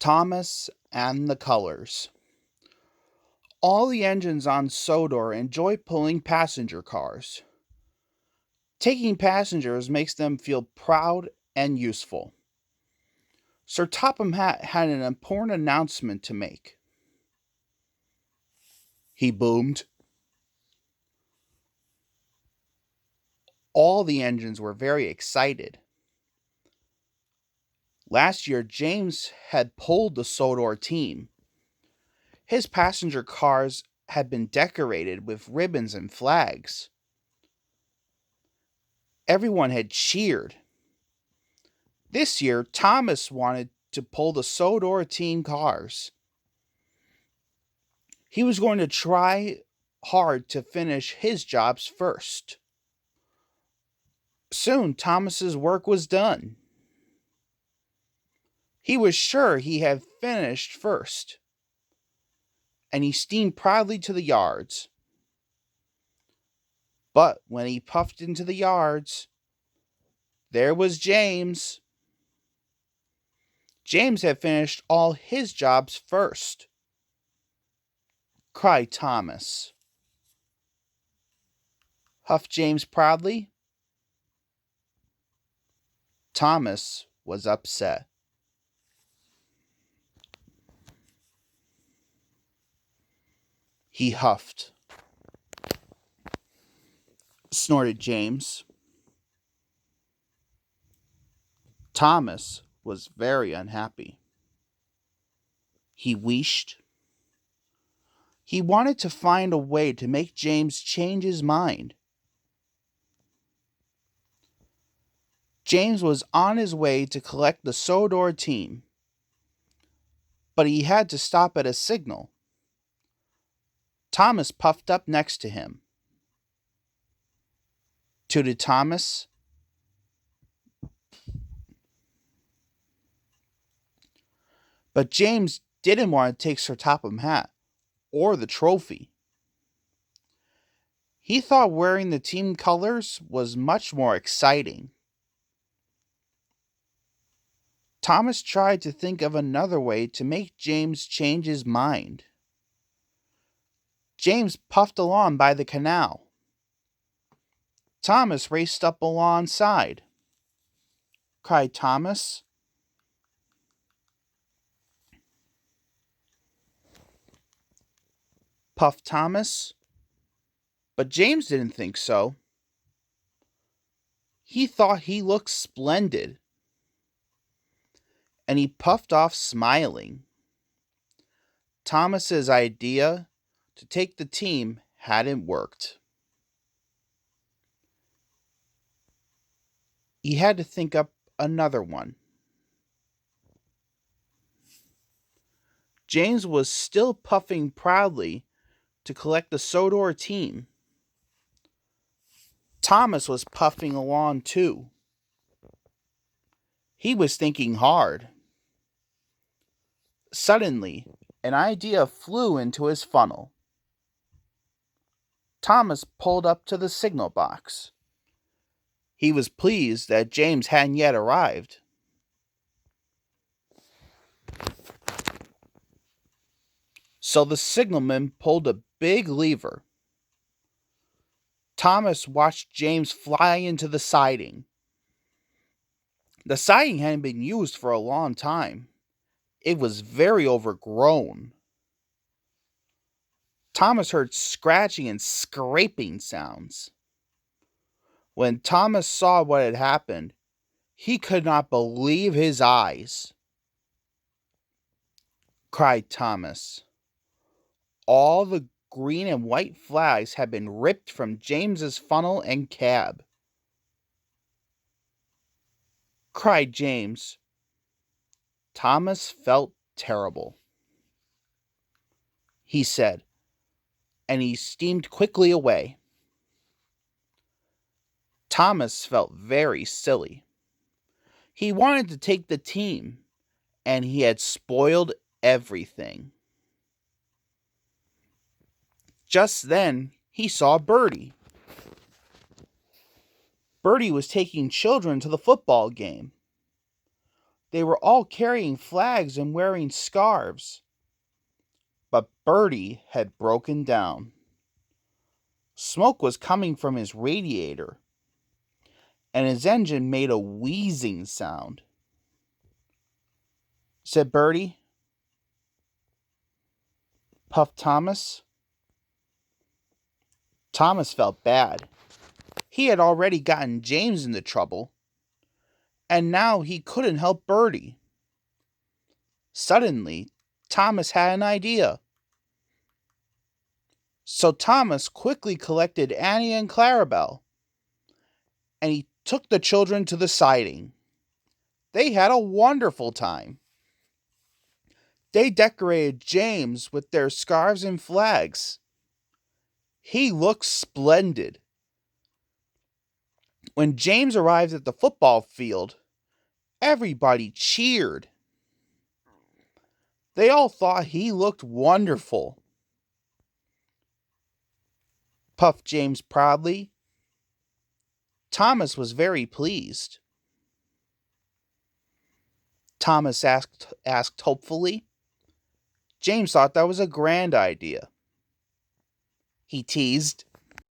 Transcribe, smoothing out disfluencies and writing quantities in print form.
Thomas and the Colors. All the engines on Sodor enjoy pulling passenger cars. Taking passengers makes them feel proud and useful. Sir Topham Hatt had an important announcement to make. He boomed. All the engines were very excited. Last year, James had pulled the Sodor team. His passenger cars had been decorated with ribbons and flags. Everyone had cheered. This year, Thomas wanted to pull the Sodor team cars. He was going to try hard to finish his jobs first. Soon, Thomas's work was done. He was sure he had finished first, and he steamed proudly to the yards. But when he puffed into the yards, there was James. James had finished all his jobs first, cried Thomas. Huffed James proudly. Thomas was upset. He huffed, snorted James. Thomas was very unhappy. He wheezed. He wanted to find a way to make James change his mind. James was on his way to collect the Sodor team, but he had to stop at a signal. Thomas puffed up next to him. Tooted Thomas. But James didn't want to take Sir Topham Hatt or the trophy. He thought wearing the team colors was much more exciting. Thomas tried to think of another way to make James change his mind. James puffed along by the canal. Thomas raced up alongside. Cried Thomas. Puffed Thomas. But James didn't think so. He thought he looked splendid. And he puffed off smiling. Thomas's idea to take the team hadn't worked. He had to think up another one. James was still puffing proudly to collect the Sodor team. Thomas was puffing along too. He was thinking hard. Suddenly, an idea flew into his funnel. Thomas pulled up to the signal box. He was pleased that James hadn't yet arrived. So the signalman pulled a big lever. Thomas watched James fly into the siding. The siding hadn't been used for a long time. It was very overgrown. Thomas heard scratching and scraping sounds. When Thomas saw what had happened, he could not believe his eyes. Cried Thomas. All the green and white flags had been ripped from James's funnel and cab. Cried James. Thomas felt terrible. He said, and he steamed quickly away. Thomas felt very silly. He wanted to take the team, and he had spoiled everything. Just then, he saw Bertie. Bertie was taking children to the football game. They were all carrying flags and wearing scarves. But Bertie had broken down. Smoke was coming from his radiator, and his engine made a wheezing sound. Said Bertie. Puffed Thomas. Thomas felt bad. He had already gotten James into trouble, and now he couldn't help Bertie. Suddenly, Thomas had an idea. So Thomas quickly collected Annie and Clarabelle, and he took the children to the siding. They had a wonderful time. They decorated James with their scarves and flags. He looked splendid. When James arrived at the football field, everybody cheered. They all thought he looked wonderful. Puffed James proudly. Thomas was very pleased. Thomas asked hopefully. James thought that was a grand idea. He teased.